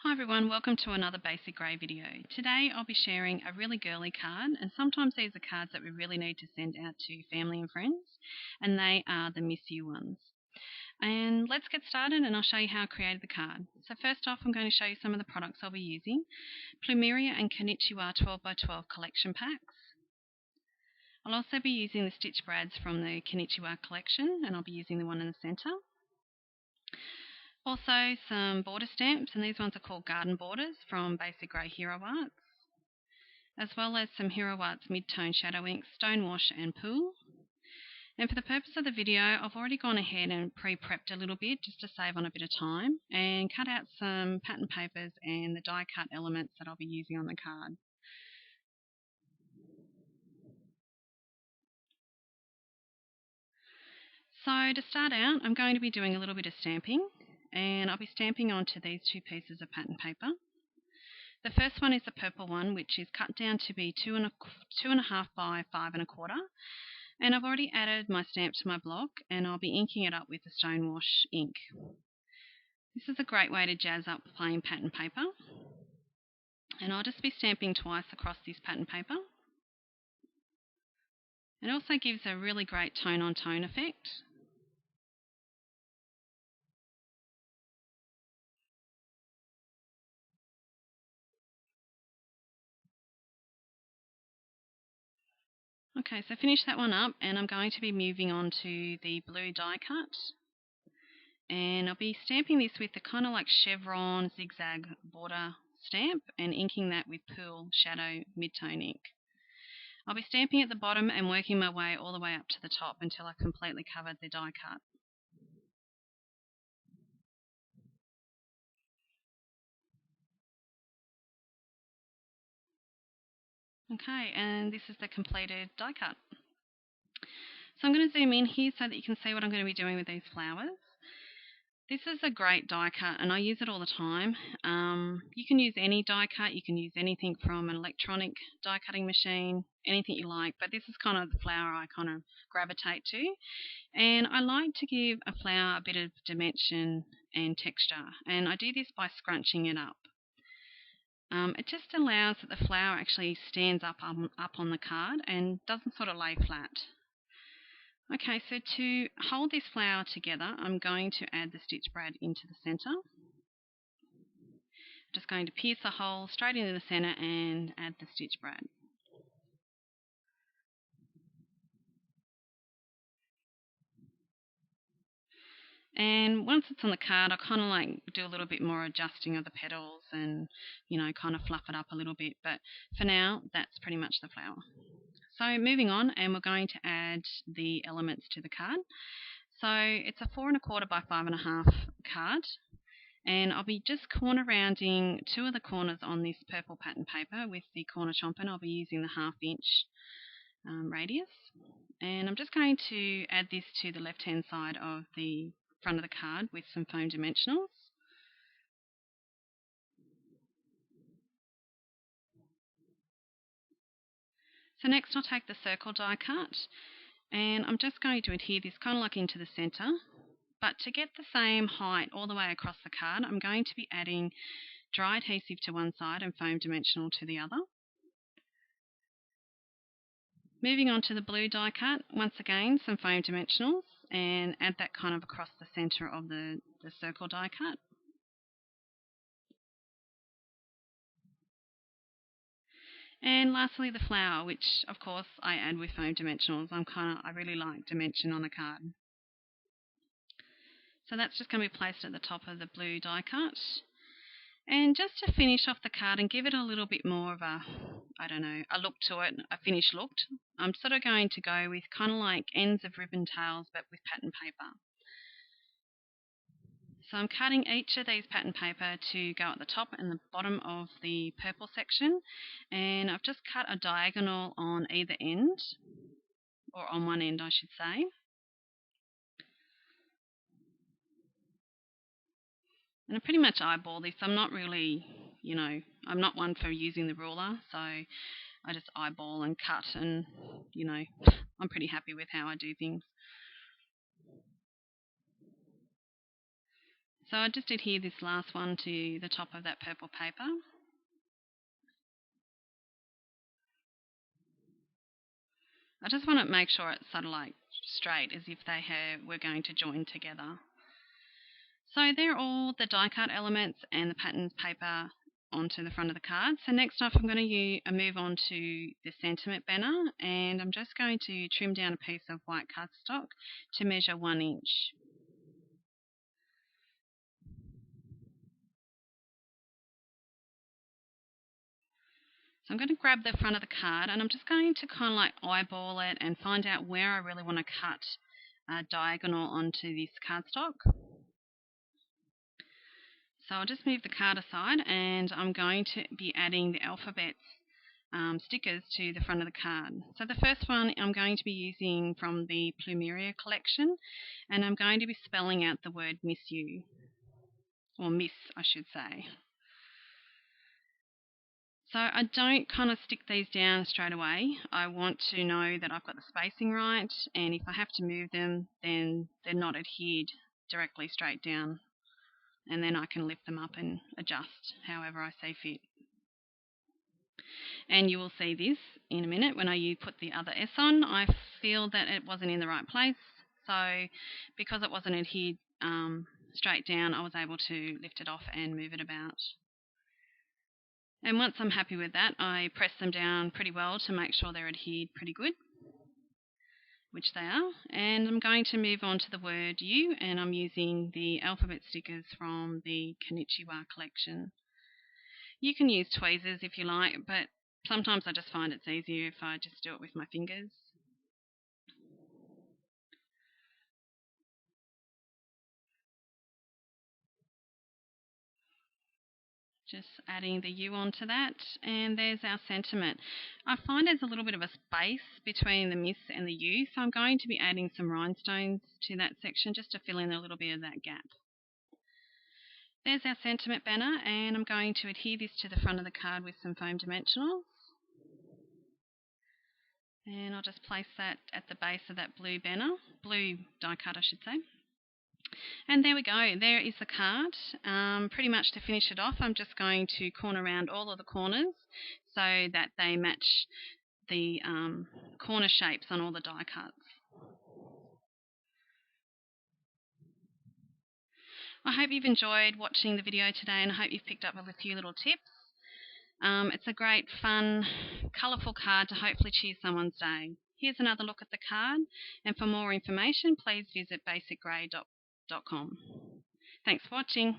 Hi everyone, welcome to another BasicGrey video. Today I'll be sharing a really girly card, and sometimes these are cards that we really need to send out to family and friends, and they are the miss you ones. And let's get started and I'll show you how I created the card. So first off, I'm going to show you some of the products I'll be using. Plumeria and Konnichiwa 12x12 collection packs. I'll also be using the stitch brads from the Konnichiwa collection, and I'll be using the one in the centre. Also some border stamps, and these ones are called garden borders from BasicGrey Hero Arts, as well as some Hero Arts mid-tone shadow inks, Stonewash and Pool. And for the purpose of the video, I've already gone ahead and pre-prepped a little bit just to save on a bit of time, and cut out some pattern papers and the die cut elements that I'll be using on the card. So to start out, I'm going to be doing a little bit of stamping, and I'll be stamping onto these two pieces of pattern paper. The first one is the purple one, which is cut down to be 2.5 by 5.25, and I've already added my stamp to my block, and I'll be inking it up with the Stonewash ink. This is a great way to jazz up plain pattern paper, and I'll just be stamping twice across this pattern paper. It also gives a really great tone-on-tone effect. Okay, so finish that one up, and I'm going to be moving on to the blue die cut. And I'll be stamping this with the kind of like chevron zigzag border stamp and inking that with Pool Shadow mid-tone ink. I'll be stamping at the bottom and working my way all the way up to the top until I've completely covered the die cut. Okay, and this is the completed die cut. So I'm going to zoom in here so that you can see what I'm going to be doing with these flowers. This is a great die cut, and I use it all the time. You can use any die cut. You can use anything from an electronic die cutting machine, anything you like, but this is kind of the flower I kind of gravitate to. And I like to give a flower a bit of dimension and texture, and I do this by scrunching it up. It just allows that the flower actually stands up on the card and doesn't sort of lay flat. Okay, so to hold this flower together, I'm going to add the stitch brad into the centre. Just going to pierce a hole straight into the centre and add the stitch brad. And once it's on the card, I kind of like do a little bit more adjusting of the petals and, kind of fluff it up a little bit. But for now, that's pretty much the flower. So moving on, and we're going to add the elements to the card. So it's a 4.25 by 5.5 card, and I'll be just corner rounding two of the corners on this purple pattern paper with the corner chomping. I'll be using the 1/2 inch radius, and I'm just going to add this to the left hand side of the front of the card with some foam dimensionals. So next I'll take the circle die cut, and I'm just going to adhere this kind of like into the centre. But to get the same height all the way across the card, I'm going to be adding dry adhesive to one side and foam dimensional to the other. Moving on to the blue die cut, once again some foam dimensionals, and add that kind of across the centre of the circle die cut. And lastly the flower, which of course I add with foam dimensionals. I really like dimension on a card. So that's just going to be placed at the top of the blue die cut. And just to finish off the card and give it a little bit more of a look to it, a finished look, I'm sort of going to go with kind of like ends of ribbon tails but with pattern paper. So I'm cutting each of these pattern paper to go at the top and the bottom of the purple section, and I've just cut a diagonal on either end, or on one end I should say. And I pretty much eyeball this. I'm not really, I'm not one for using the ruler, so I just eyeball and cut, and, I'm pretty happy with how I do things. So I just adhere this last one to the top of that purple paper. I just want to make sure it's sort of like straight, as if they were going to join together. So they're all the die cut elements and the pattern paper onto the front of the card. So next up I'm going to move on to the sentiment banner, and I'm just going to trim down a piece of white cardstock to measure 1 inch. So I'm going to grab the front of the card, and I'm just going to kind of like eyeball it and find out where I really want to cut a diagonal onto this cardstock. So I'll just move the card aside, and I'm going to be adding the alphabet stickers to the front of the card. So the first one I'm going to be using from the Plumeria collection, and I'm going to be spelling out the word miss you, or miss I should say. So I don't kind of stick these down straight away. I want to know that I've got the spacing right, and if I have to move them, then they're not adhered directly straight down, and then I can lift them up and adjust however I see fit. And you will see this in a minute when I put the other S on. I feel that it wasn't in the right place, so because it wasn't adhered straight down, I was able to lift it off and move it about. And once I'm happy with that, I press them down pretty well to make sure they're adhered pretty good, which they are. And I'm going to move on to the word you, and I'm using the alphabet stickers from the Konnichiwa collection. You can use tweezers if you like, but sometimes I just find it's easier if I just do it with my fingers. Just adding the U onto that, and there's our sentiment. I find there's a little bit of a space between the miss and the U, so I'm going to be adding some rhinestones to that section just to fill in a little bit of that gap. There's our sentiment banner, and I'm going to adhere this to the front of the card with some foam dimensionals. And I'll just place that at the base of that blue banner, blue die cut I should say. And there we go, there is the card. Pretty much to finish it off, I'm just going to corner around all of the corners so that they match the corner shapes on all the die cuts. I hope you've enjoyed watching the video today, and I hope you've picked up a few little tips. It's a great, fun, colourful card to hopefully cheer someone's day. Here's another look at the card, and for more information, please visit BasicGrey.com. Thanks for watching.